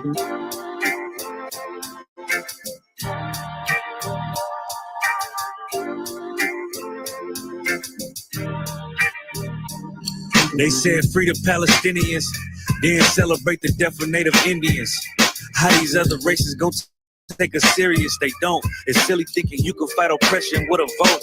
They said free the Palestinians, then celebrate the death of Native Indians. How these other races gon' take us serious? They don't. It's silly thinking you can fight oppression with a vote.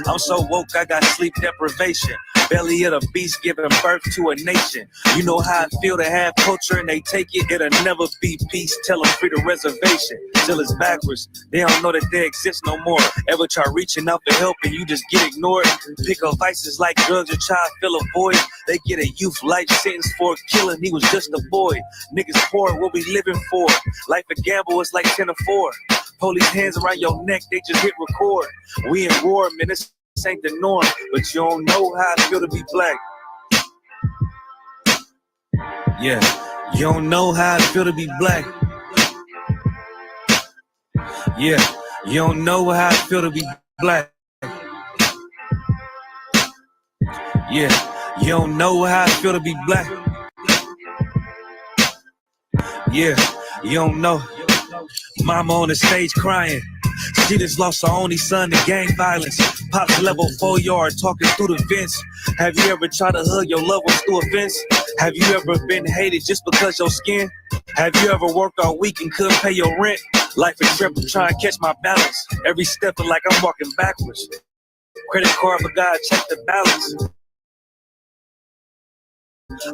I'm so woke, I got sleep deprivation. Belly of the beast giving birth to a nation. You know how I feel to have culture and they take it. It'll never be peace. Tell them free the reservation. Till it's backwards. They don't know that they exist no more. Ever try reaching out for help and you just get ignored? Pick up vices like drugs or child fill a void. They get a youth life sentence for killing. He was just a boy. Niggas poor, what we living for? Life a gamble, it's like 10 or 4. Police hands around your neck, they just hit record. We in war, man, this ain't the norm. But you don't know how I feel to be black. Yeah, you don't know how I feel to be black. Yeah, you don't know how I feel to be black. Yeah, you don't know how I feel to be black. Yeah, you don't know. Mama on the stage crying. She just lost her only son to gang violence. Pops level 4 yard talking through the fence. Have you ever tried to hug your loved ones through a fence? Have you ever been hated just because your skin? Have you ever worked all week and couldn't pay your rent? Life a trip, I'm trying to catch my balance. Every step is like I'm walking backwards. Credit card, but God check the balance.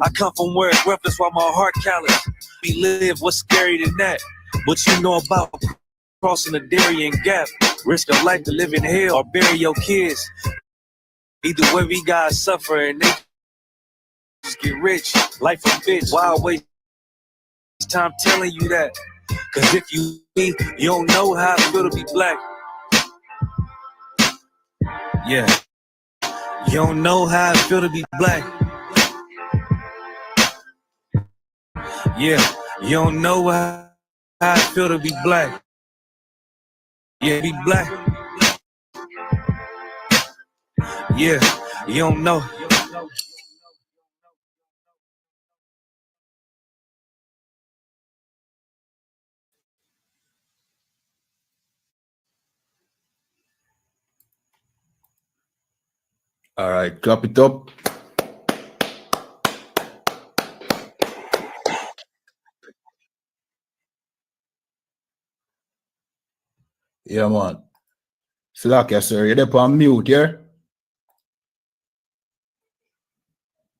I come from where it's rough, that's why my heart callous. We live, what's scary than that? What you know about crossing the Darien Gap? Risk of life to live in hell or bury your kids. Either way, we gotta suffer and they just get rich. Life a bitch, why waste time telling you that? Cause if you don't know how I feel to be black. Yeah, you don't know how I feel to be black. Yeah, you don't know how I feel to be black. Yeah, be black. Yeah, you don't know. All right, clap it up. Yeah, man. Slack, sir. You're there on mute, yeah?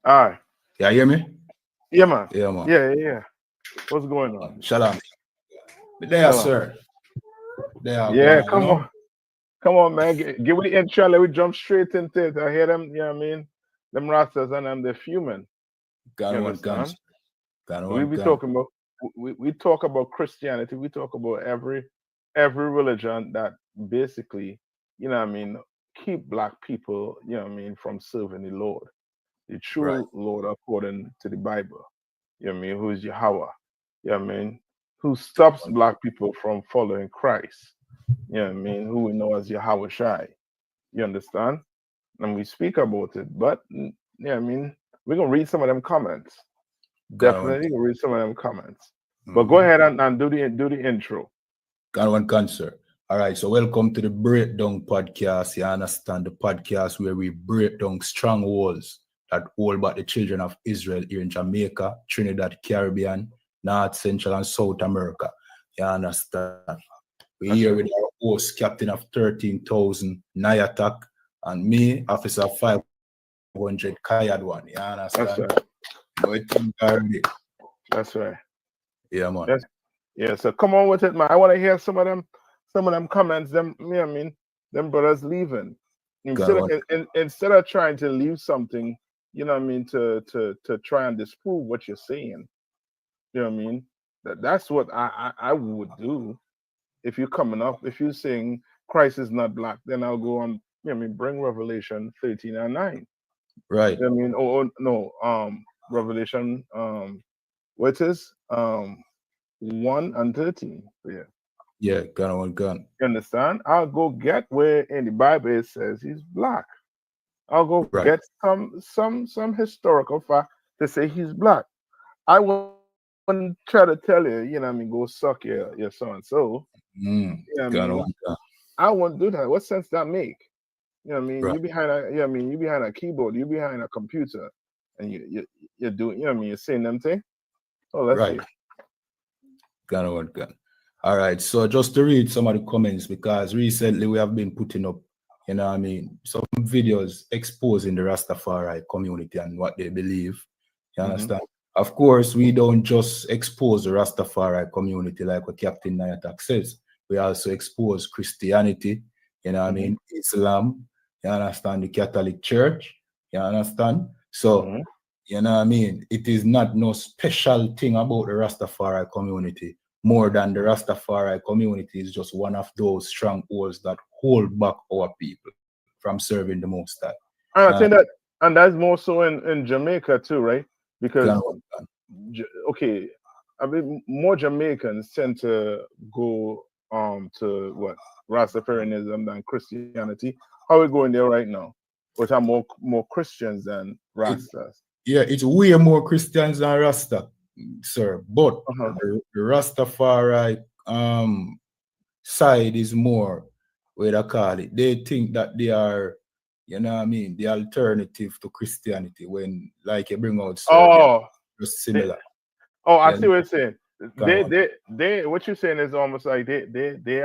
All right. Yeah, hear me? Yeah, man. Yeah, man. Yeah. What's going on? Shalom. There, sir. There, yeah, come on. Come on, man. Give me the intro. Let me jump straight into it. I hear them, you know what I mean? Them rastas and them, they're fuming. We talking about we talk about Christianity. We talk about every religion that basically, you know what I mean, keep black people, you know what I mean, from serving the Lord. The true Lord according to the Bible. You know what I mean? Who is Yahweh. You know what I mean? Who stops black people from following Christ. You know what I mean? Who we know as Yahweh Shai. You understand? And we speak about it. But, you know what I mean? We're going to read some of them comments. Definitely going to read some of them comments. But go ahead and do the intro. Sir. All right, so welcome to the Breakdown Podcast. You understand, the podcast where we break down strongholds that hold back the children of Israel here in Jamaica, Trinidad, Caribbean, North, Central, and South America. You understand? We're here with our host, Captain of 13,000, Nayatak, and me, Officer 500, Kayadwan. You understand? That's right. Yeah, man. Yeah, so come on with it, man. I want to hear some of them comments, them, you know what I mean, them brothers leaving. Instead of trying to leave something, you know what I mean, to try and disprove what you're saying. You know what I mean? That's what I would do. If you're coming up, if you're saying Christ is not black, then I'll go on, you know what I mean, bring Revelation 13 and 9. Right. You know what I mean? Revelation, what is 1 and 13. Yeah. Yeah, gun. You understand? I'll go get where in the Bible it says he's black. I'll go get some historical fact to say he's black. I want one try to tell you, you know what I mean, go suck your so and so. You know what I mean? I won't do that. What sense that make? You know what I mean? Right. You behind a, you know what I mean, you behind a keyboard, you behind a computer, and you're doing, you know what I mean, you're saying them thing. Oh, let's see. Gun. All right. So just to read some of the comments, because recently we have been putting up, you know what I mean, some videos exposing the Rastafari community and what they believe. You understand? Of course, we don't just expose the Rastafari community like what Captain Nayatak says. We also expose Christianity, you know what I mean, Islam, you understand, the Catholic Church, you understand? So, you know what I mean, it is not no special thing about the Rastafari community, more than the Rastafari community is just one of those strongholds that hold back our people from serving the Most High. I think that, and that's more so in Jamaica too, right? Because, okay, I mean, more Jamaicans tend to go to what, Rastafarianism than Christianity. How are we going there right now? Which are more Christians than Rastas? It's way more Christians than Rasta, sir. But the Rastafari side is more, what I call it, they think that they are, you know what I mean, the alternative to Christianity when, like, you bring out just similar. I see what you're saying. They what you're saying is almost like they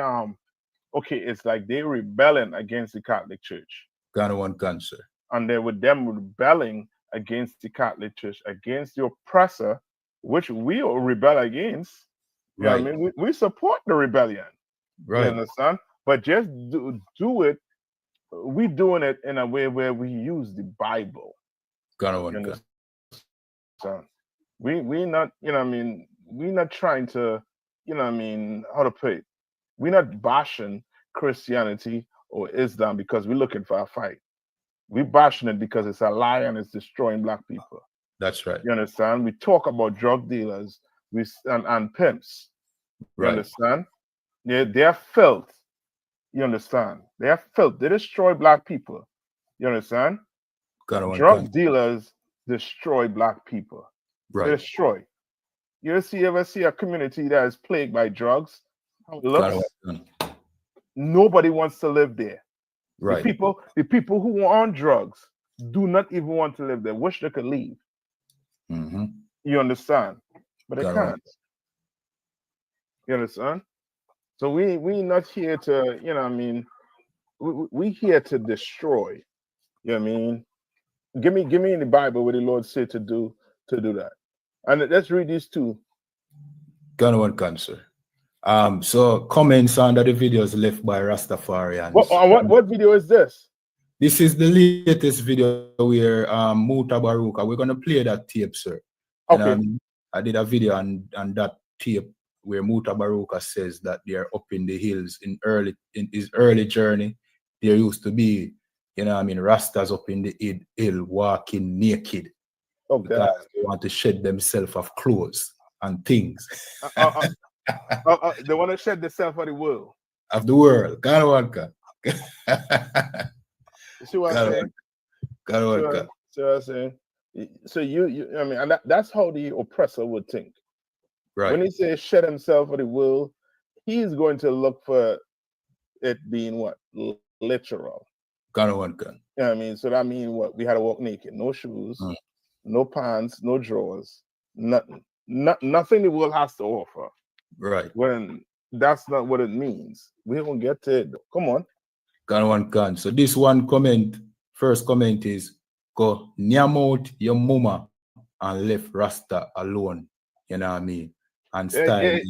okay, it's like they're rebelling against the Catholic Church. One cancer. And then with them rebelling against the Catholic Church, against the oppressor, which we rebel against. Right. You know what I mean, we support the rebellion. Right. You understand? But just do it. We doing it in a way where we use the Bible. So we not, you know what I mean, we not trying to, you know what I mean, how to put it. We're not bashing Christianity or Islam because we're looking for a fight. We're bashing it because it's a lie and it's destroying black people. That's right. You understand? We talk about drug dealers and pimps. You understand? They're filth. You understand? They're filth. They destroy black people. You understand? Drug dealers destroy black people. Right. They destroy. You ever see a community that is plagued by drugs? How it looks? Nobody wants to live there. Right. The people who are on drugs do not even want to live there. Wish they could leave. You understand? But they can't. You understand? So we not here to, you know what I mean, we here to destroy. You know what I mean? Give me in the Bible where the Lord said to do that. And let's read these two. One cancer. So comments under the videos left by Rastafarians. What video is this? This is the latest video where Muta Baruka. We're gonna play that tape, sir. Okay. And, I did a video on that tape where Muta Baruka says that they are up in the hills in his early journey. There used to be, you know what I mean, Rastas up in the hill walking naked. Okay. Because they want to shed themselves of clothes and things. They want to shed themselves of the world. Of the world. See what I'm saying? See what I'm saying? So you I mean, and that's how the oppressor would think. Right. When he says shed himself of the world, he's going to look for it being what? Literal. You know what I mean? So that means what? We had to walk naked. No shoes, no pants, no drawers, nothing. Nothing the world has to offer. Right. When that's not what it means. We don't get to it. Come on. So this first comment is, go nyam out your mama and left Rasta alone. You know what I mean? And style.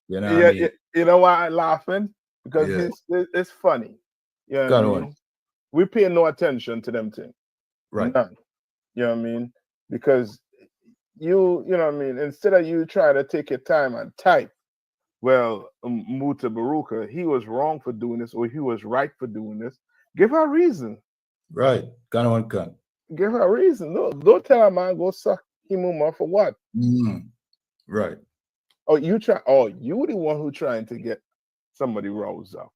You know what I mean? You know why I'm laughing? Because it's funny. You know what I mean? We pay no attention to them things. Right. None. You know what I mean? Because you know what I mean? Instead of you trying to take your time and type, well, Muta Baruka, he was wrong for doing this or he was right for doing this. Give her a reason. Right. Give her a reason. No, don't tell her, man, go suck him for what? Right. Oh, you the one who trying to get somebody roused up.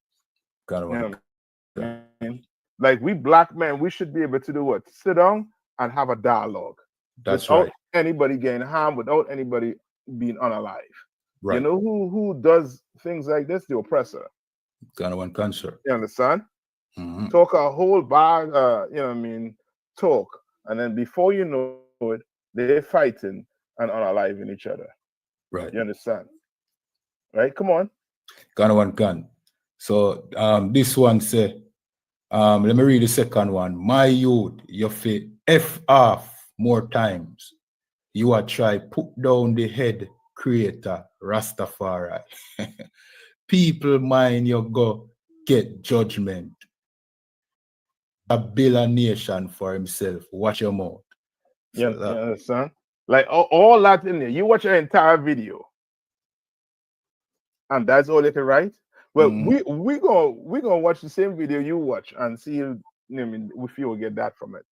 Like we black men, we should be able to do what? Sit down and have a dialogue. That's without right. Anybody getting harmed, without anybody being unalive. Right. You know who does things like this? The oppressor. Ghanaian cancer. You understand? Mm-hmm. Talk a whole bag, talk, and then before you know it, they're fighting and unaliving each other. Right. You understand? Right? Come on. Ghanaian can. So this one say, let me read the second one. My youth, you fit F off more times. You are try put down the head creator Rastafari. People mind you go get judgment. A build a nation for himself. Watch your mouth. You understand? Like all that in there. You watch an entire video, and that's all you can write. Well, we gonna watch the same video you watch and see if if you will get that from it.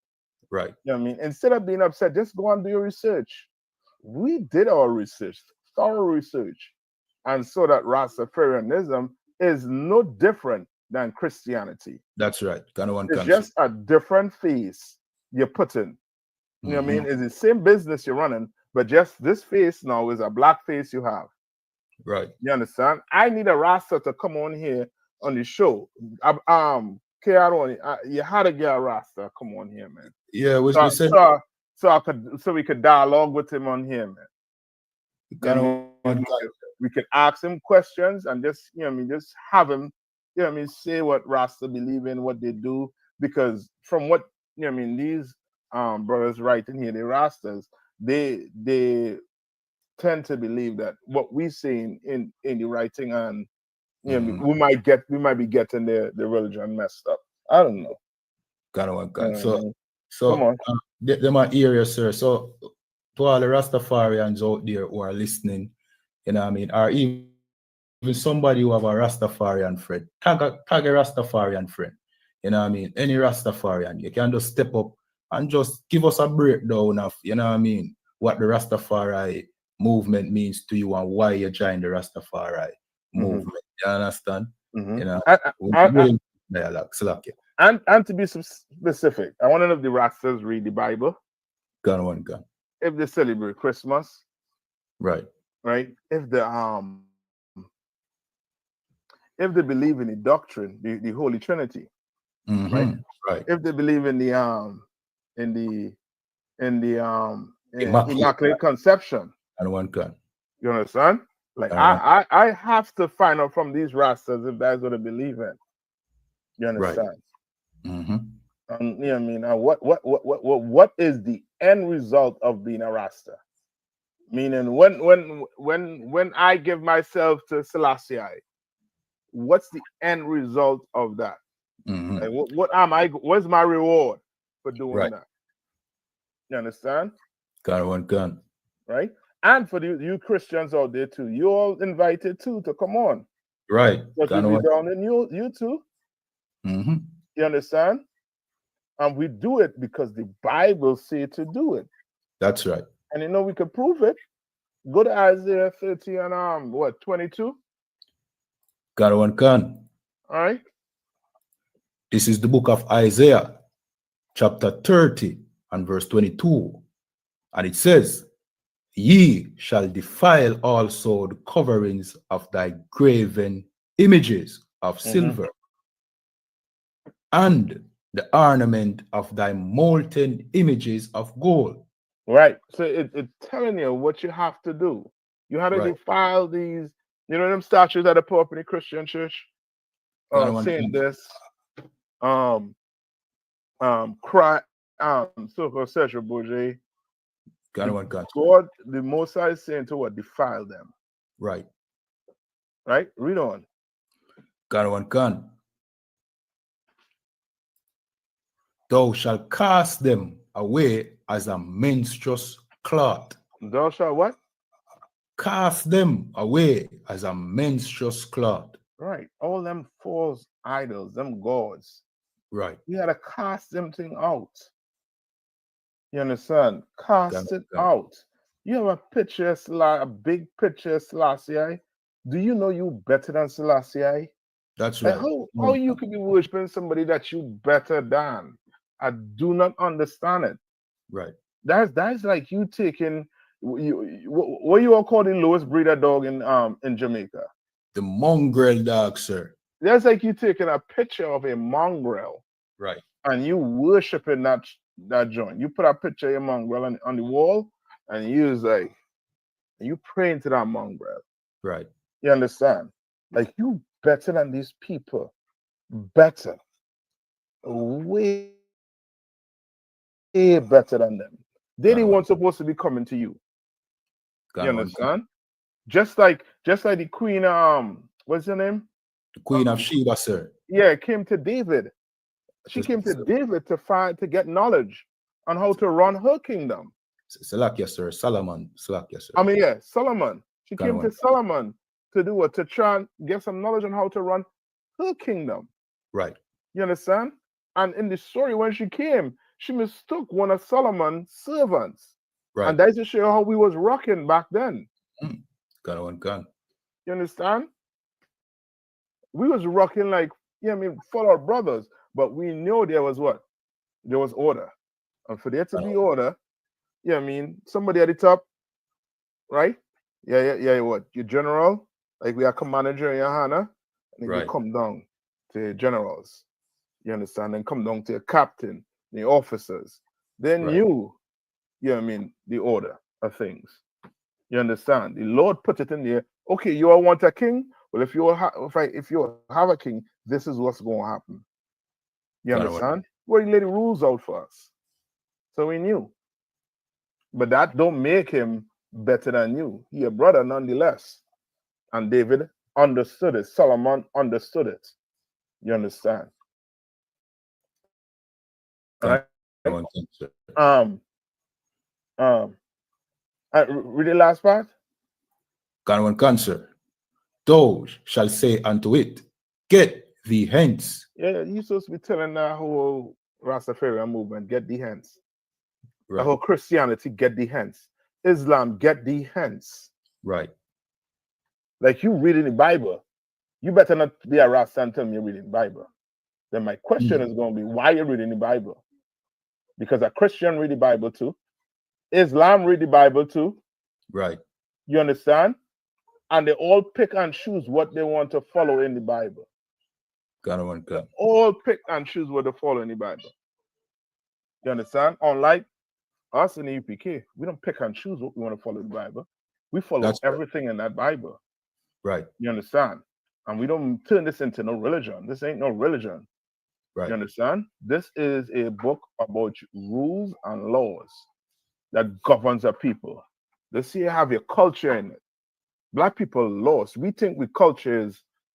Right. You know what I mean? Instead of being upset, just go and do your research. We did our research, thorough research, and so that Rastafarianism is no different than Christianity. That's right. It's just a different face you're putting. You know what I mean? It's the same business you're running, but just this face now is a black face you have. Right. You understand? I need a Rasta to come on here on the show. You had to get a Rasta come on here, man. Yeah, so we could dialogue with him on here, man. We could ask him questions and just just have him say what Rasta believe in, what they do, because from what these brothers writing here, the Rastas, they tend to believe that what we see in the writing, and we might be getting the religion messed up. I don't know. So them are area, sir. So to all the Rastafarians out there who are listening, you know what I mean, or even somebody who have a Rastafarian friend, tag a Rastafarian friend. You know what I mean? Any Rastafarian, you can just step up and just give us a breakdown of, you know what I mean, what the Rastafari movement means to you and why you joined the Rastafari movement. You understand? You know, and to be specific, I want to know if the Rastas read the Bible. Gun. If they celebrate Christmas. Right. If they believe in the doctrine, the Holy Trinity. Right. If they believe in the Immaculate Conception. And one gun. You understand? Like I have to find out from these Rastas if that's what they believe in. You understand? Right. And you know what I mean? What is the end result of being a Rasta? Meaning when I give myself to Selassie, what's the end result of that? Like, what's my reward for doing that? You understand? Gun. Right? And for you Christians out there too, you're all invited too to come on. Right. Down in you too. You understand? And we do it because the Bible says to do it. That's right. And we could prove it. Go to Isaiah 30 and 22. Gun. All right. This is the book of Isaiah, chapter 30 and verse 22. And it says, ye shall defile also the coverings of thy graven images of silver, and the ornament of thy molten images of gold. Right. So it's telling you what you have to do. You have to defile these, them statues that are put up in the Christian church. Saying this, so-called Serge Bourget. God, the Most High is saying to what? Defile them. Right. Read on. Gun. Thou shalt cast them away as a menstruous cloth. Thou shalt what? Cast them away as a menstruous cloth. Right. All them false idols, them gods. Right. You gotta cast them thing out. You understand? Cast it out. You have a picture, a big picture of Selassie. Do you know you better than Selassie? That's right. How you could be worshiping somebody that you better than? I do not understand it. Right. That's like you taking what you all call the lowest breeder dog in Jamaica? The mongrel dog, sir. That's like you taking a picture of a mongrel, right, and you worshiping that joint. You put a picture of your mongrel on the wall, and you praying to that mongrel. Right. You understand? Like, you better than these people. Better. Way better than them. They the ones supposed to be coming to you. You understand? Just like the queen, what's her name? The Queen of Sheba, sir. Yeah, came to David. She came to David to get knowledge on how to run her kingdom. Salakia, sir. Solomon. Salakia, sir. I mean, yeah, Solomon. She came to Solomon to do what? To try and get some knowledge on how to run her kingdom. Right. You understand? And in the story, when she came, she mistook one of Solomon's servants. Right. And that's to show how we was rocking back then. Gun. You understand? We was rocking like, for our brothers, but we knew there was what? There was order. And for there to be order, somebody at the top, right? Yeah, what? Your general, like we are commander in Johanna, and then you come down to generals. You understand? Then come down to a captain, the officers. Then the order of things. You understand? The Lord put it in there. Okay, you all want a king? Well, if you have a king, this is what's going to happen. You understand? Well, he laid the rules out for us. So we knew. But that don't make him better than you. He a brother nonetheless. And David understood it. Solomon understood it. You understand? Right? Read the last part. Can cancer. Those shall say unto it, get thee hence. Yeah, you're supposed to be telling that whole Rastafarian movement, get thee hence. Right. The whole Christianity, get thee hence. Islam, get thee hence. Right. Like you reading the Bible, you better not be a Rasta and tell me you're reading the Bible. Then my question is going to be, why are you reading the Bible? Because a Christian read the Bible too. Islam read the Bible too. Right. You understand? And they all pick and choose what they want to follow in the Bible. All pick and choose what they follow in the Bible. You understand? Unlike us in the UPK, we don't pick and choose what we want to follow in the Bible. We follow everything in that Bible. Right. You understand? And we don't turn this into no religion. This ain't no religion. Right. You understand? This is a book about rules and laws that governs a people. This here have your culture in it. Black people lost. We think we culture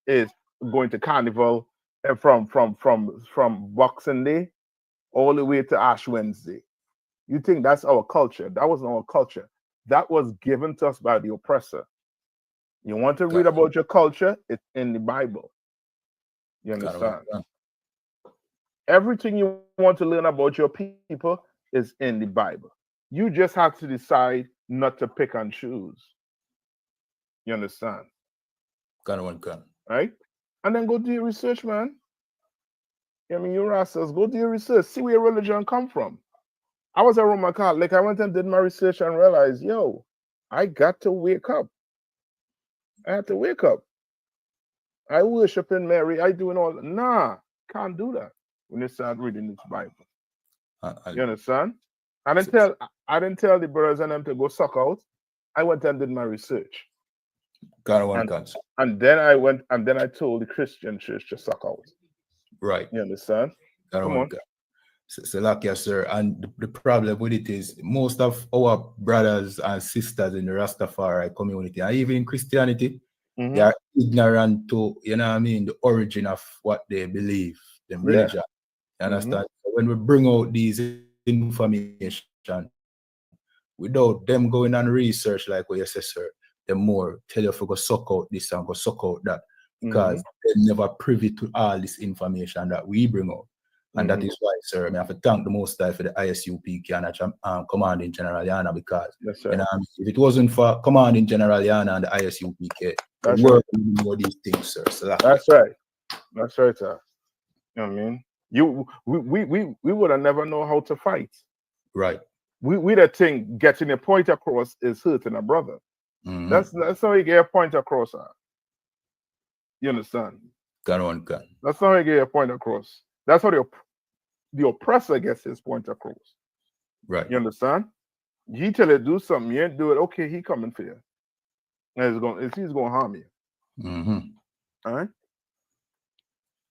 is going to carnival from Boxing Day all the way to Ash Wednesday. You think that's our culture? That wasn't our culture. That was given to us by the oppressor. You want to read about your culture? It's in the Bible. You understand? Everything you want to learn about your people is in the Bible. You just have to decide not to pick and choose. You understand? Right? And then go do your research, man. You Rastas, go do your research. See where your religion come from. I was a Roman Catholic. I went and did my research and realized, I got to wake up. I had to wake up. I worship in Mary. I doing all that. Nah, can't do that when you start reading this Bible. You understand? I didn't tell the brothers and them to go suck out. I went and did my research. And then I told the Christian church to suck out. Right. You understand? Come on. So like yes, sir. And the problem with it is most of our brothers and sisters in the Rastafari community, and even in Christianity, they are ignorant to, the origin of what they believe, the religion. You understand? So when we bring out these information, without them going and research, like what you say, sir, the more tell you if you go suck out this and go suck out that, because they're never privy to all this information that we bring out. And that is why, sir, I have to thank the Most High for the ISUPK and Commanding General Yana, because if it wasn't for Commanding General Yana and the ISUPK, we wouldn't know these things, sir. So that's right. That's right, sir. You know what I mean? We would have never known how to fight. Right. we the thing getting a point across is hurting a brother. Mm-hmm. That's how you get a point across. You understand? That's how you get a point across. That's how the oppressor gets his point across. Right. You understand? He tell you to do something, you ain't do it. Okay, he coming for you. And he's gonna harm you. Mm-hmm. All right.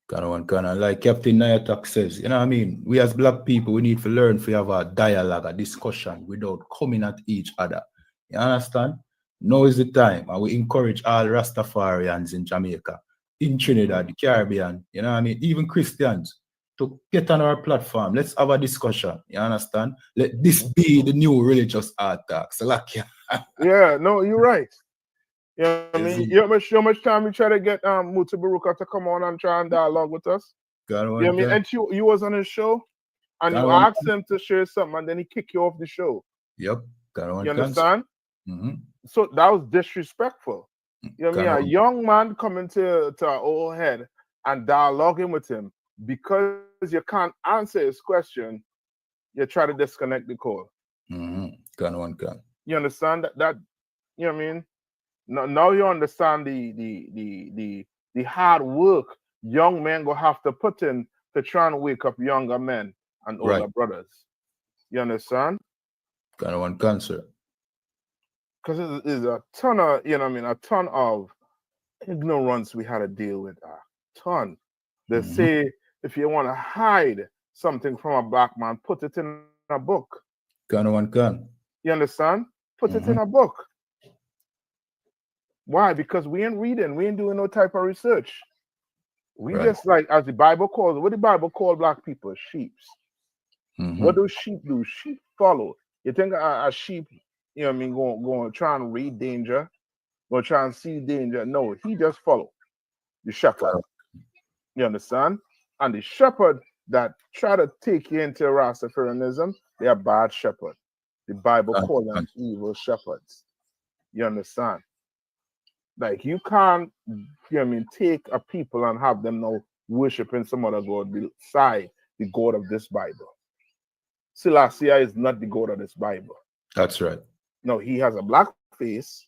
Like Captain Nayatak says, you know what I mean? We as black people, we need to learn to have a dialogue, a discussion without coming at each other. You understand? Now is the time, and we encourage all Rastafarians in Jamaica, in Trinidad, the Caribbean, you know what I mean? Even Christians, to get on our platform. Let's have a discussion. You understand? Let this be the new religious attack. So like, yeah, no, you're right. You know what I mean? You know how much time we try to get Muta Baruka to come on and try and dialogue with us? You know what I mean? And you was on his show and you asked him to share something and then he kicked you off the show. Yep. You understand? Mm-hmm. So that was disrespectful. You know what I mean? A young man coming to our old head and dialoguing with him because you can't answer his question, you try to disconnect the call. Mm-hmm. You understand that you know what I mean? Now you understand the hard work young men gonna have to put in to try and wake up younger men and older brothers. You understand? Cancer. Because there's a ton of, you know what I mean, a ton of ignorance we had to deal with. A ton. They say if you want to hide something from a black man, put it in a book. You understand? Put it in a book. Why? Because we ain't reading, we ain't doing no type of research. We just like, as the Bible calls, what the Bible call black people? Sheeps. What do sheep do? Sheep follow. You think a sheep, you know what I mean, going to try and read danger, going to try and see danger? No, he just follow the shepherd. You understand? And the shepherd that try to take you into Rastafarianism, they are bad shepherd. The Bible call them evil shepherds. You understand? Like you can't, you know what I mean, take a people and have them now worshiping some other God beside the God of this Bible. Selassie is not the God of this Bible. That's right. No, he has a black face,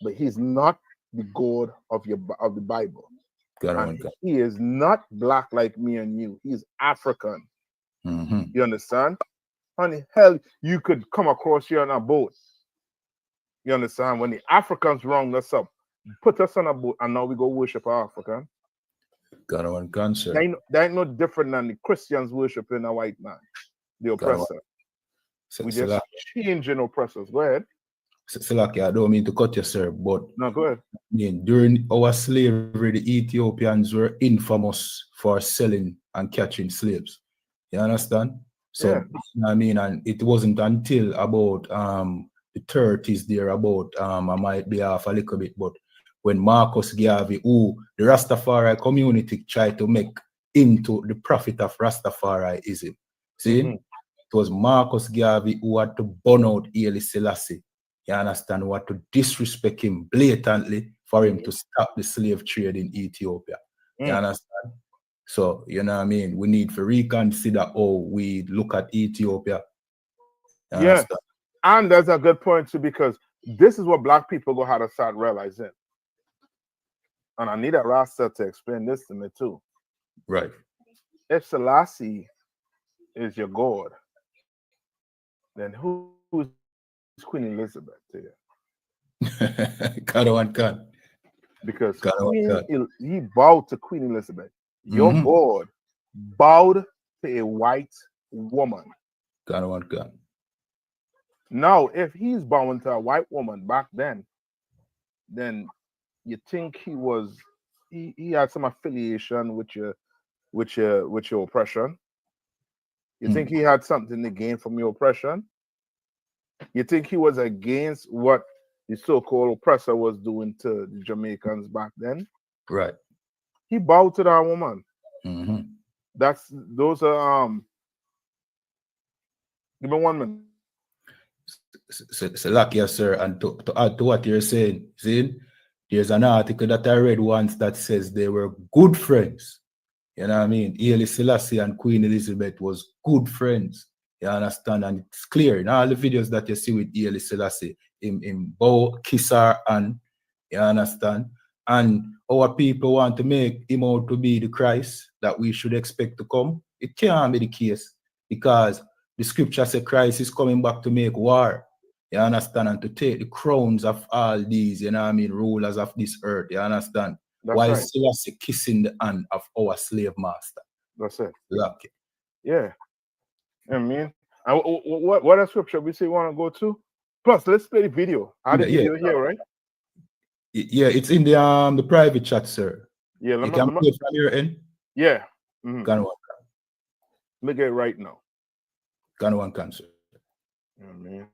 but he's not the God of the Bible. He is not black like me and you. He's African. You understand? Honey, hell, you could come across here on a boat. You understand? When the Africans round us up, put us on a boat, and now we go worship our African. That ain't no different than the Christians worshiping a white man, the oppressor. We just changing oppressors. Go ahead. Selaki, I don't mean to cut you, sir, but no, go ahead. I mean, during our slavery, the Ethiopians were infamous for selling and catching slaves. You understand? So I mean, and it wasn't until about the 30s there, about I might be off a little bit, but when Marcus Garvey, who the Rastafari community tried to make into the prophet of Rastafariism. See? It was Marcus Garvey who had to burn out Haile Selassie. You understand? Who had to disrespect him blatantly for him to stop the slave trade in Ethiopia. You understand? So, you know what I mean? We need to reconsider how we look at Ethiopia. Yeah. And that's a good point too, because this is what black people go how to start realizing. And I need a Rasta to explain this to me too. Right. If Selassie is your God, then who's Queen Elizabeth to you? Because he bowed to Queen Elizabeth. Your God bowed to a white woman. Now, if he's bowing to a white woman back then you think he had some affiliation with your oppression? You think he had something to gain from your oppression? You think he was against what the so-called oppressor was doing to the Jamaicans back then? Right. He bowed to that woman. Those are give me 1 minute. So lucky, sir, and to add to what you're saying, see, there's an article that I read once that says they were good friends. You know what I mean? Haile Selassie and Queen Elizabeth was good friends. You understand? And it's clear in all the videos that you see with Haile Selassie, in bow, kiss her, and you understand? And our people want to make him out to be the Christ that we should expect to come. It can't be the case because the scripture says Christ is coming back to make war. You understand? And to take the crowns of all these, you know what I mean, rulers of this earth. You understand? That's Why right. Selassie kissing the hand of our slave master? That's it. Lucky. Yeah. I mean, what a scripture we say want to go to? Plus, let's play the video. I the video here, right? Yeah, it's in the private chat, sir. Yeah, you can play it from your end. Yeah. Can one can. Let me get it right now. Can one can, sir. Man.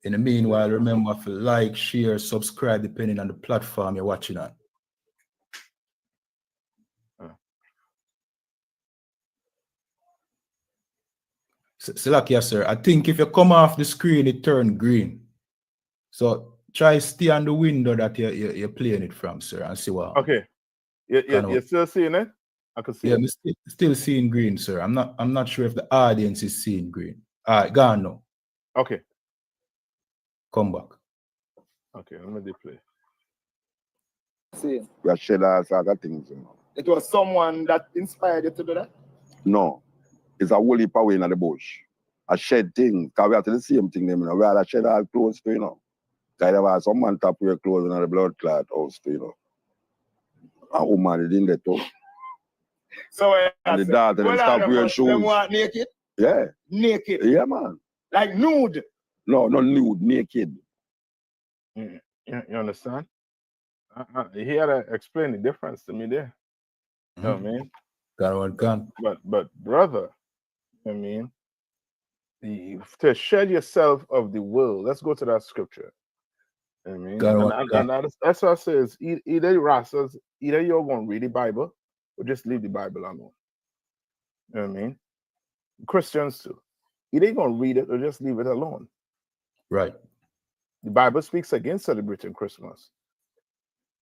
In the meanwhile, remember to like, share, subscribe, depending on the platform you're watching on. Salakia, sir, I think if you come off the screen, it turns green. So try stay on the window that you're playing it from, sir, and see what. Okay. You're still seeing it? I can see it. I'm still seeing green, sir. I'm not sure if the audience is seeing green. All right, go on now. Okay. Come back. Okay, let me play. See, we have shared all sorts of things. You know. It was someone that inspired you to do that? No. It's a whole heap away in the bush. I shed things, because we have to do the same thing, you know. We have to shed our clothes too, you know. Because there was some man tap wear clothes in the blood clot house too, you know. A woman didn't let go. So and the daughter them stop wearing shoes. Them want naked? Yeah. Naked? Yeah, man. Like nude? No, not nude, naked. You understand? He had to explain the difference to me there. You know what I mean? But brother, I mean, to shed yourself of the world. Let's go to that scripture. I mean, that's what I says. Either Rastas, either you're going to read the Bible or just leave the Bible alone. You know what I mean? Christians too. Either you're going to read it or just leave it alone. Right. The Bible speaks against celebrating Christmas.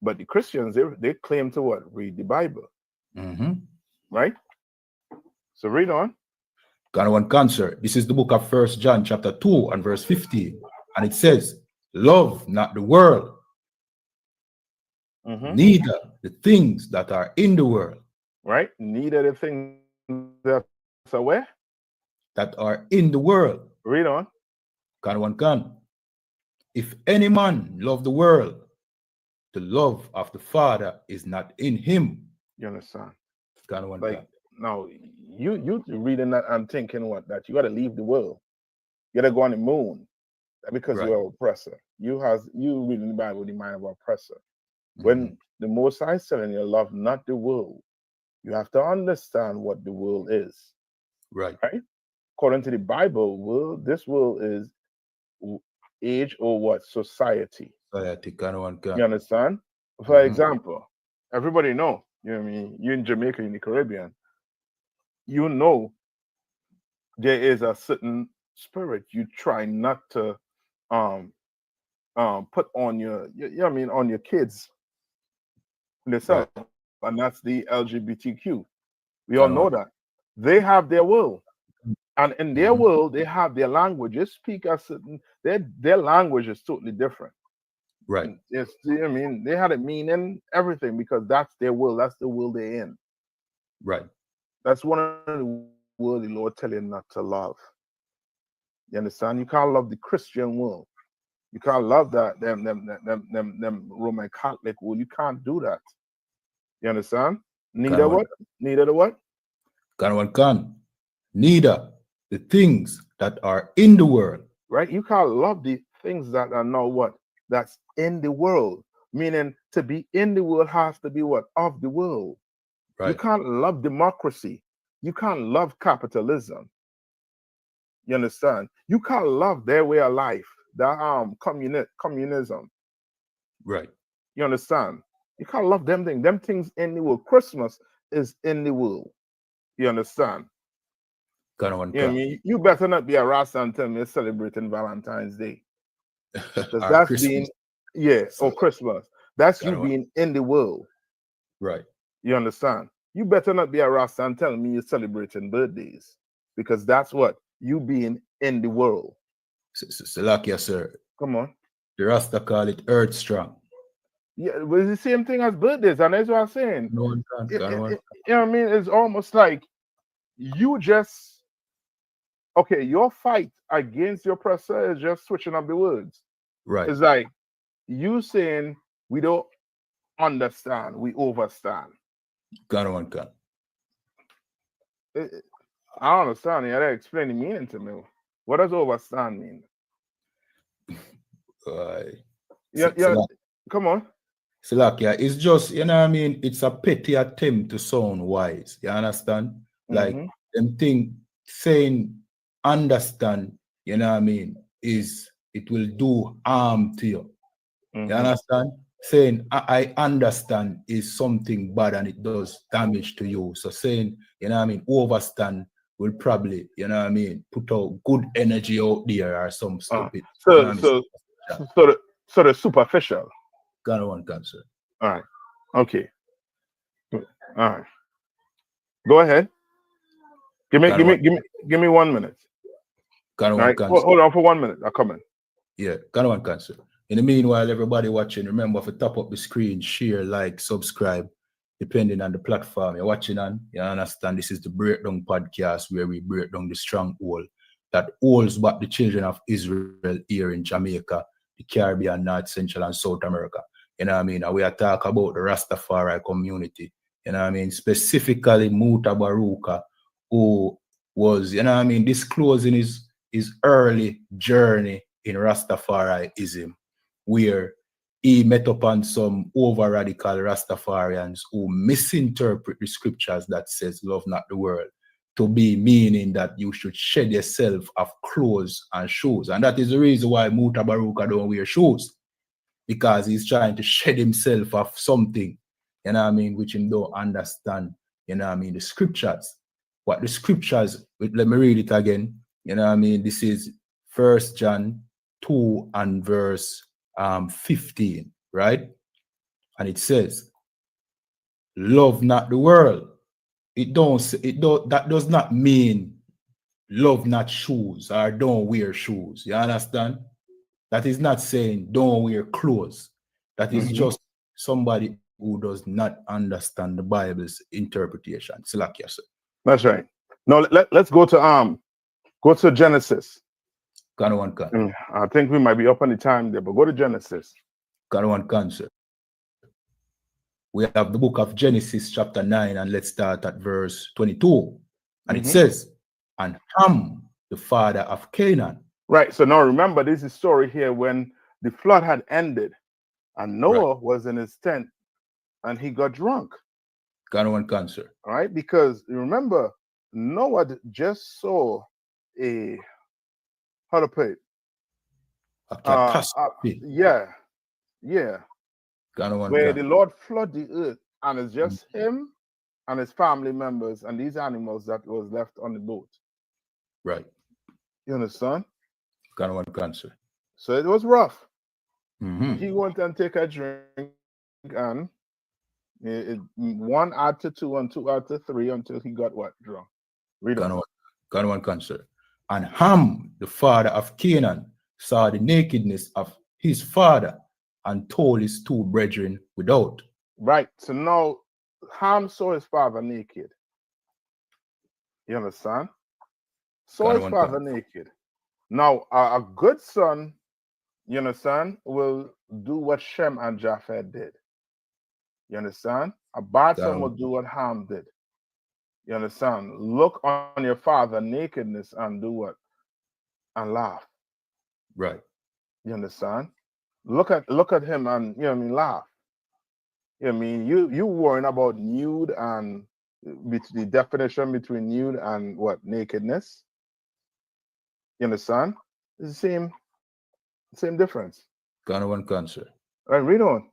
But the Christians, they claim to what? Read the Bible. Right? So read on. Got one cancer. This is the book of 1 John chapter 2 and verse 15. And it says, love not the world, neither the things that are in the world. Right? Neither the things that are where? That are in the world. Read on. Got one can. If any man love the world, the love of the Father is not in him. You understand? Got one like, now, you reading that and thinking what? That you got to leave the world. You got to go on the moon. Because you're an oppressor. You reading the Bible with the mind of an oppressor. When the Most High is telling you love not the world, you have to understand what the world is. Right. According to the Bible, this world is age or what? Society. You understand? For example, everybody know, you know what I mean? You in Jamaica, in the Caribbean, you know there is a certain spirit you try not to put on your on your kids themselves, and that's the LGBTQ. We all know that. They have their world. And in their world, they have their language. They speak a certain their language is totally different. Right. It's, I mean, they had a meaning, everything, because that's their world. That's the world they're in. Right. That's one of the world the Lord telling you not to love. You understand? You can't love the Christian world. You can't love that them Roman Catholic world. You can't do that. You understand? Neither what? Neither the what? Can. Neither the things that are in the world. Right? You can't love the things that are not what? That's in the world. Meaning to be in the world has to be what? Of the world. Right. You can't love democracy. You can't love capitalism. You understand? You can't love their way of life. The communism. Right. You understand? You can't love them things. Them things in the world. Christmas is in the world. You understand? You know what I mean? You better not be a Rasta and tell me you're celebrating Valentine's Day. That's Christmas. Or Christmas. That's you being in the world. Right. You understand? You better not be a Rasta and tell me you're celebrating birthdays. Because that's what? you being in the world. Salakia, sir. Come on. The Rasta call it earth strong. Yeah, but it's the same thing as birthdays, and that's what I'm saying. No one can. You know what I mean? It's almost like you just your fight against your oppressor is just switching up the words. Right. It's like you saying we don't understand, we overstand. Got one can. I don't understand. You gotta explain the meaning to me. What does overstand mean? Come on. Salakia, it's just, you know what I mean? It's a petty attempt to sound wise. You understand? Like, them thing saying understand, you know what I mean, is it will do harm to you. You understand? Saying I understand is something bad and it does damage to you. So saying, you know what I mean, overstand will probably, you know what I mean, put out good energy out there or some stupid. So the superficial. Got one cancer. All right. Okay. All right. Go ahead. Give me 1 minute. Got one cancer. Hold on for 1 minute. I'm coming. Yeah, got one cancer. In the meanwhile, everybody watching, remember to top up the screen, share, like, subscribe, depending on the platform you're watching on. You understand? This is the Breakdown Podcast, where we break down the stronghold that holds back the children of Israel here in Jamaica, the Caribbean, North, Central, and South America. You know what I mean? And we are talking about the Rastafari community. You know what I mean? Specifically, Mutabaruka, who was, you know what I mean, disclosing his early journey in Rastafariism, where he met upon some over-radical Rastafarians who misinterpret the scriptures that says, love not the world, to be meaning that you should shed yourself of clothes and shoes. And that is the reason why Mutabaruka don't wear shoes, because he's trying to shed himself of something, you know what I mean, which he don't understand, you know what I mean, the scriptures. What the scriptures, let me read it again, you know what I mean, this is 1 John 2 and verse 15, right? And it says, love not the world. That does not mean love not shoes or don't wear shoes. You understand? That is not saying don't wear clothes. That is just somebody who does not understand the Bible's interpretation. That's right. Now let's go to Genesis. I think we might be up on the time there, but go to Genesis. Sir. We have the book of Genesis chapter 9, and let's start at verse 22. And it says, and Ham, the father of Canaan. Right. So now remember, this is a story here when the flood had ended and Noah was in his tent and he got drunk. Sir. All right. Because remember, Noah just saw a, how to put it? A catastrophe. Where the Lord flood the earth, and it's just him and his family members and these animals that was left on the boat. Right. You understand? Sir. So it was rough. He went and take a drink, and one add to two and two add to three until he got what? Drunk. Read on. Sir. And Ham, the father of Canaan, saw the nakedness of his father and told his two brethren without. Right. So now Ham saw his father naked. You understand? Saw his father naked. Now, a good son, you understand, will do what Shem and Japheth did. You understand? A bad son will do what Ham did. You understand? Look on your father nakedness and do what? And laugh. Right. You understand? Look at him and, you know what I mean, laugh. You know what I mean? You worrying about nude and the definition between nude and what? Nakedness. You understand? It's the same difference. Sir. All right, read on.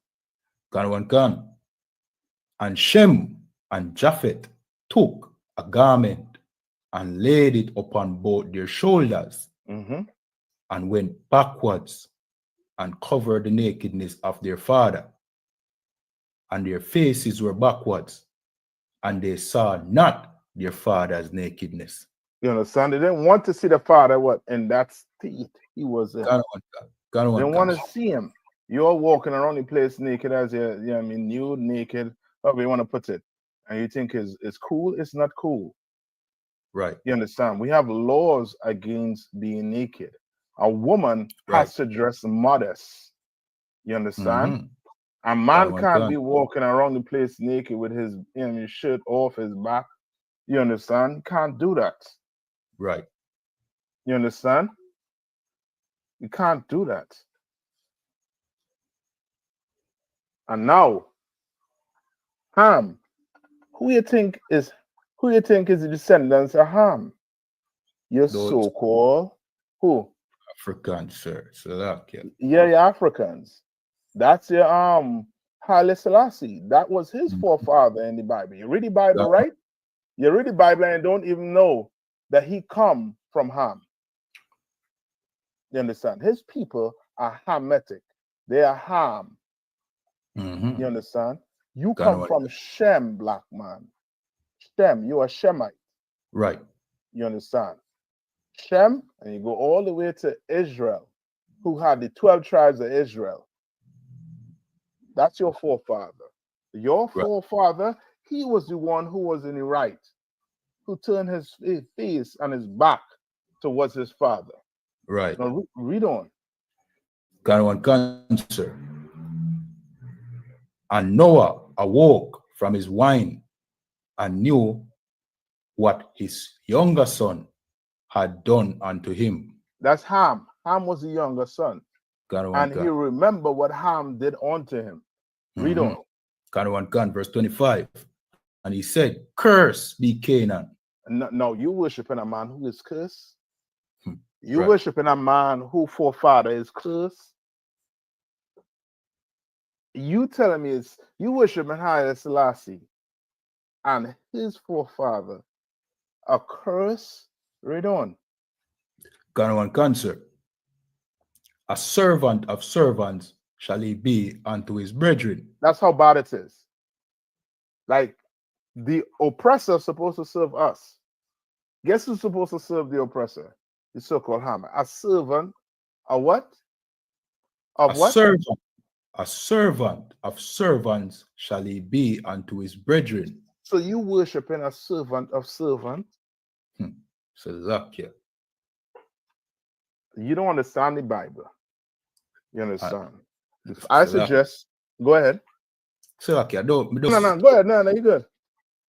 And Shem and Japheth took a garment and laid it upon both their shoulders and went backwards and covered the nakedness of their father. And their faces were backwards, and they saw not their father's nakedness. You understand? They didn't want to see the father in that state he was in. They didn't want to see him. You're walking around the place naked as nude, naked, however you want to put it. And you think it's cool? It's not cool. Right. You understand? We have laws against being naked. A woman has to dress modest. You understand? A man can't be walking around the place naked with his shirt off his back. You understand? Can't do that. Right. You understand? You can't do that. And now, Ham, who you think is the descendants of Ham? Your so-called who? Africans, sir. Slovakia. Yeah, your Africans. That's your Haile Selassie. That was his forefather in the Bible. You read the Bible, right? You read the Bible and don't even know that he come from Ham. You understand? His people are Hamitic. They are Ham. You understand? You come from Shem, black man. Shem, you are Shemite. Right. You understand? Shem, and you go all the way to Israel, who had the 12 tribes of Israel. That's your forefather. Your forefather, he was the one who was in the right, who turned his face and his back towards his father. Right. Now read on. Sir. And Noah awoke from his wine and knew what his younger son had done unto him. That's Ham. Ham was the younger son. And he remembered what Ham did unto him. Read on. Verse 25. And he said, "Curse be Canaan." No, you worshiping a man who is cursed. You worshiping a man who forefather is cursed. You telling me you worshiping Haile Selassie and his forefather a curse? Read on. Cancer. A servant of servants shall he be unto his brethren. That's how bad it is. Like the oppressor is supposed to serve us. Guess who's supposed to serve the oppressor? The so-called Hammer. A servant. A what? A servant of servants shall he be unto his brethren. So you worshiping a servant of servants? Salakia. You don't understand the Bible. You understand? I suggest, go ahead. Salakia, no, go ahead. No, you're good.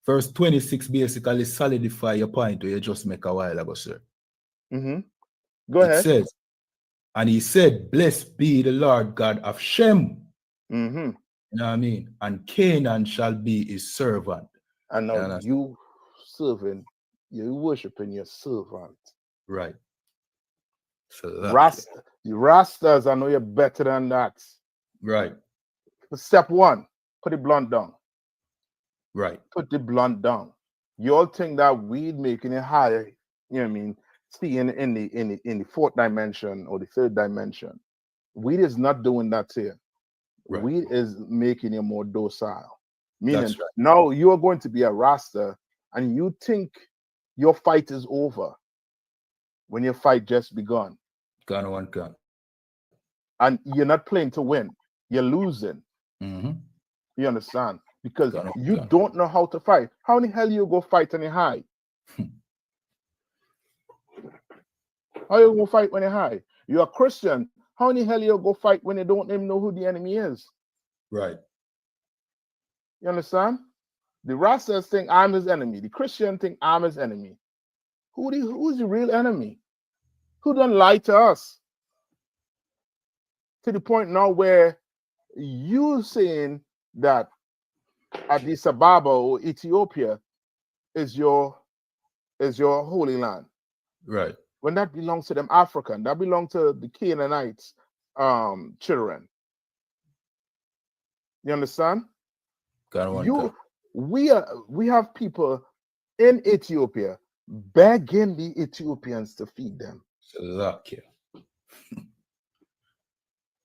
Verse 26 basically solidify your point you just make a while ago, sir. Go ahead. It says, and he said, "Blessed be the Lord God of Shem." You know what I mean? And Canaan shall be his servant. And now you serving, you worshiping your servant. Right. So the Rastas, I know you're better than that. Right. Step one, put the blunt down. Right. Put the blunt down. You all think that weed making it higher, you know what I mean? See in the fourth dimension or the third dimension. Weed is not doing that here. Right. Weed is making you more docile. Meaning now you are going to be a Rasta and you think your fight is over when your fight just begun. Gun. And you're not playing to win. You're losing. You understand? Because you don't know how to fight. How in the hell you go fight any high? How you go fight when you're high? You're a Christian. How in the hell you go fight when you don't even know who the enemy is? Right. You understand? The Rastas think I'm his enemy. The Christian think I'm his enemy. Who's the real enemy? Who done lie to us? To the point now where you saying that Addis Ababa or Ethiopia is your holy land. Right. When that belongs to them African, that belongs to the Canaanites children. You understand? We have people in Ethiopia begging the Ethiopians to feed them. Salakia.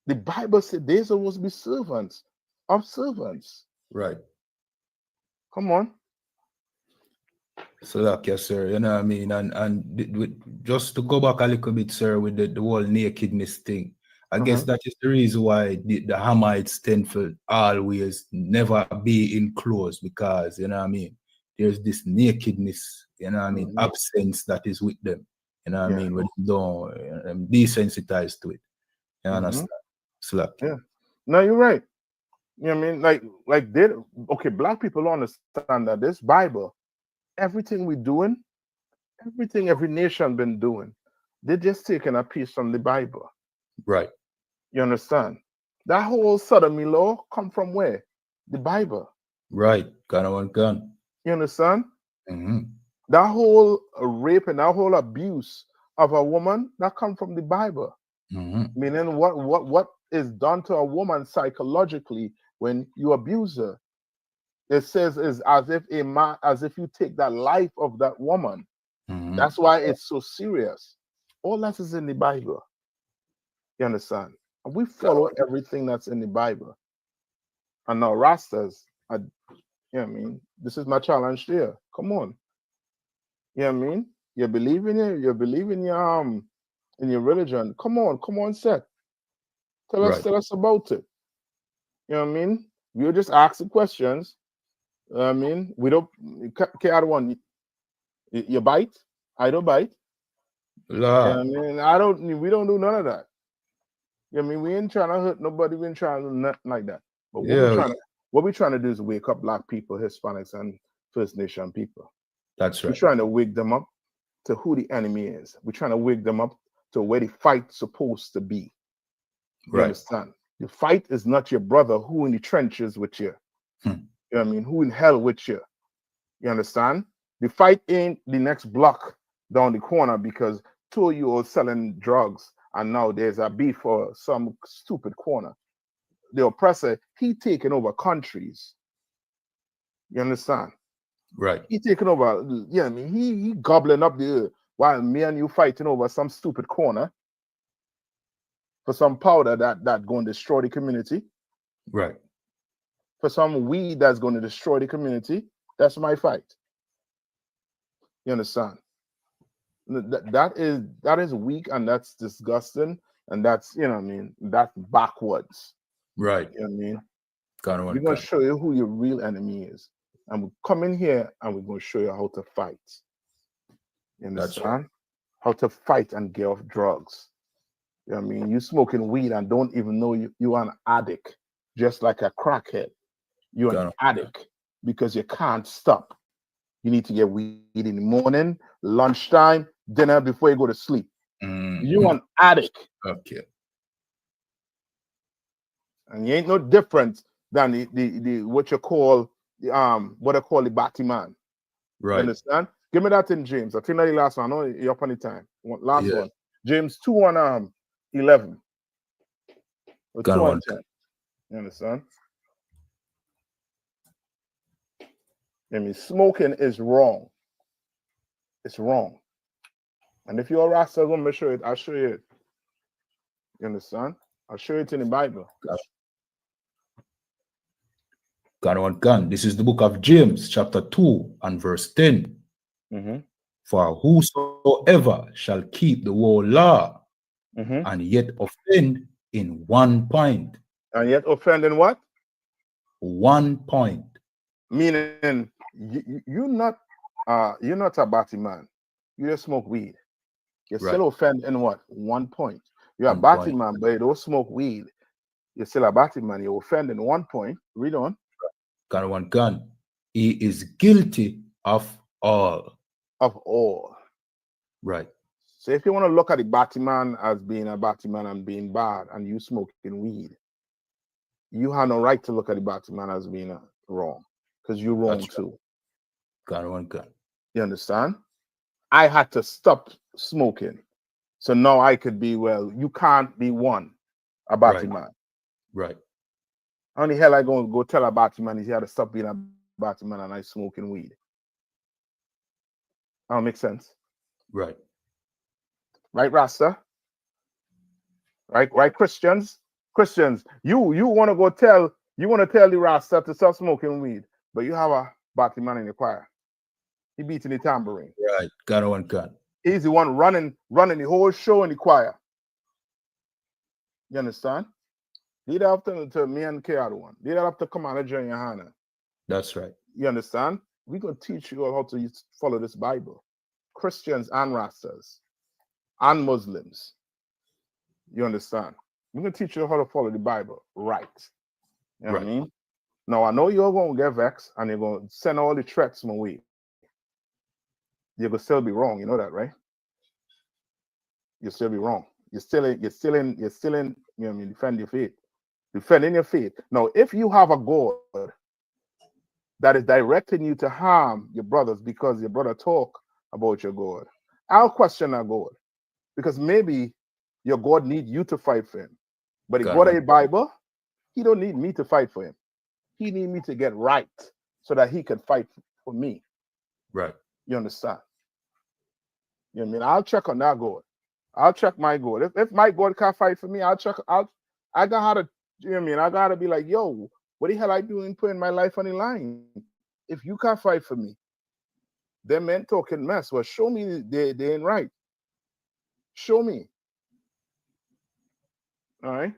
The Bible said they're supposed to be servants of servants. Right. Come on. So like, yes, sir, you know what I mean? Just to go back a little bit, sir, with the whole nakedness thing. I guess that is the reason why the Hamites tend to always never be in clothes, because, you know what I mean, there's this nakedness, you know what I mean, absence that is with them. You know what I mean? When they don't desensitized to it. You understand? So yeah. No, you're right. You know what I mean? Like they okay, black people don't understand that this Bible, everything we're doing, everything every nation been doing, they're just taking a piece from the Bible. Right. You understand? That whole sodomy law come from where? The Bible. Right. Gun. You understand? That whole rape and that whole abuse of a woman, that come from the Bible. Meaning what is done to a woman psychologically when you abuse her, it says is as if you take that life of that woman. That's why it's so serious. All that is in the Bible. You understand? And we follow everything that's in the Bible. And now Rastas, you know what I mean? This is my challenge here. Come on. You know what I mean? You believe in it, you believe in your religion. Come on, Seth. Tell us about it. You know what I mean? We'll just ask the questions. I mean, we don't care one. You bite, I don't bite. You know what I mean, we don't do none of that. You know what I mean? We ain't trying to hurt nobody, we ain't trying to do nothing like that. But what we're trying to do is wake up black people, Hispanics, and First Nation people. That's right. We're trying to wake them up to who the enemy is. We're trying to wake them up to where the fight's supposed to be. You understand? The fight is not your brother who in the trenches with you. You know what I mean? Who in hell with you. You understand? The fight ain't the next block down the corner because two of you are selling drugs and now there's a beef for some stupid corner. The oppressor, he taking over countries. You understand? Right. He taking over, yeah, I mean, he gobbling up the earth while me and you fighting over some stupid corner for some powder that going to destroy the community. Right. For some weed that's going to destroy the community. That's my fight. You understand? That is weak and that's disgusting and that's, you know what I mean, that's backwards. Right. You know what I mean? We're going to show you who your real enemy is. And we come in here and we're going to show you how to fight. You understand? Right. How to fight and get off drugs. You know what I mean? You smoking weed and don't even know you're an addict, just like a crackhead. You're an addict because you can't stop. You need to get weed in the morning, lunchtime, dinner before you go to sleep. You're an addict. Okay. And you ain't no different than the what you call what I call the Batman. Right. You understand? Give me that in James. I think that the last one. I know you're up on the time. Last one. James 2:11. 2:10. You understand? I mean, smoking is wrong. It's wrong. And if you're a Rasta, I'm gonna show it. I'll show you it. You understand? I'll show it in the Bible. Gun. This is the book of James, chapter 2 and verse 10. For whosoever shall keep the whole law and yet offend in one point. And yet offend in what? 1 point. Meaning you're not a batty man. You just smoke weed. You still offend in what? 1 point. You're a batty man, but you don't smoke weed. You're still a batty man. You offend in 1 point. Read on. Gun. He is guilty of all. Of all. Right. So if you want to look at the Batman as being a Batman and being bad and you smoking weed, you have no right to look at the Batman as being wrong because you're wrong too. Gun. You understand? I had to stop smoking. So now I could be, well, you can't be a Batman. Right. How the hell I going to go tell a Batman he had to stop being a Batman and I smoking weed? That don't make sense. Right. Right, Rasta? Right, Christians? You want to tell the Rasta to stop smoking weed, but you have a Batman in the choir. He beating the tambourine. Right. Ghana one can. He's the one running the whole show in the choir. You understand? Lead up to me and the other one. Lead up to Commander John Yohana. That's right. You understand? We're going to teach you all how to follow this Bible. Christians and Rastas and Muslims. You understand? We're going to teach you how to follow the Bible right. You know what I mean? Now, I know you're going to get vexed and you're going to send all the threats my way. You're going to still be wrong. You know that, right? You'll still be wrong. You're still in, you know what I mean, defend your faith. Defending your faith. Now, if you have a God that is directing you to harm your brothers because your brother talk about your God, I'll question that God. Because maybe your God need you to fight for him. But the God of the Bible, he don't need me to fight for him. He need me to get right so that he can fight for me. Right. You understand? You know what I mean? I'll check on that God. I'll check my God. If my God can't fight for me, I got how to, you know what I mean? I gotta be like, yo, what the hell I doing putting my life on the line? If you can't fight for me, them men talking mess. Well, show me they ain't right. Show me. All right.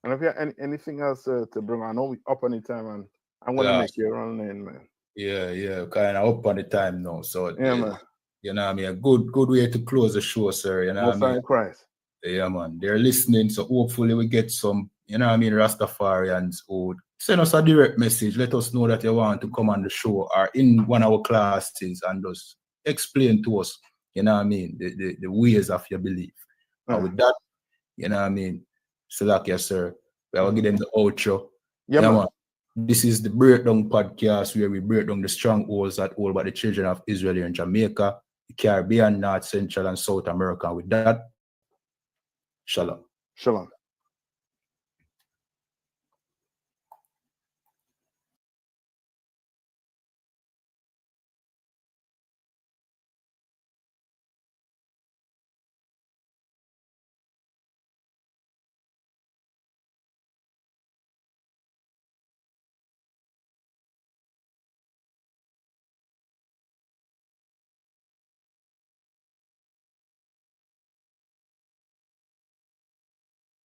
And if you have anything else to bring, I know we up on the time, and I'm gonna make you run in, man. Yeah, kind of up on the time now. So yeah, man. You know what I mean? A good way to close the show, sir. You know what I mean? Christ. Yeah, man. They're listening, so hopefully we get some, you know what I mean, Rastafarians who send us a direct message. Let us know that you want to come on the show or in one of our classes and just explain to us, you know what I mean, the ways of your belief. And with that, you know what I mean, Salakia, sir, we will give them the outro. Yeah, man. This is the Breakdown Podcast, where we break down the strongholds that hold by the children of Israel here in Jamaica, the Caribbean, North, Central, and South America. With that, shalom. Shalom.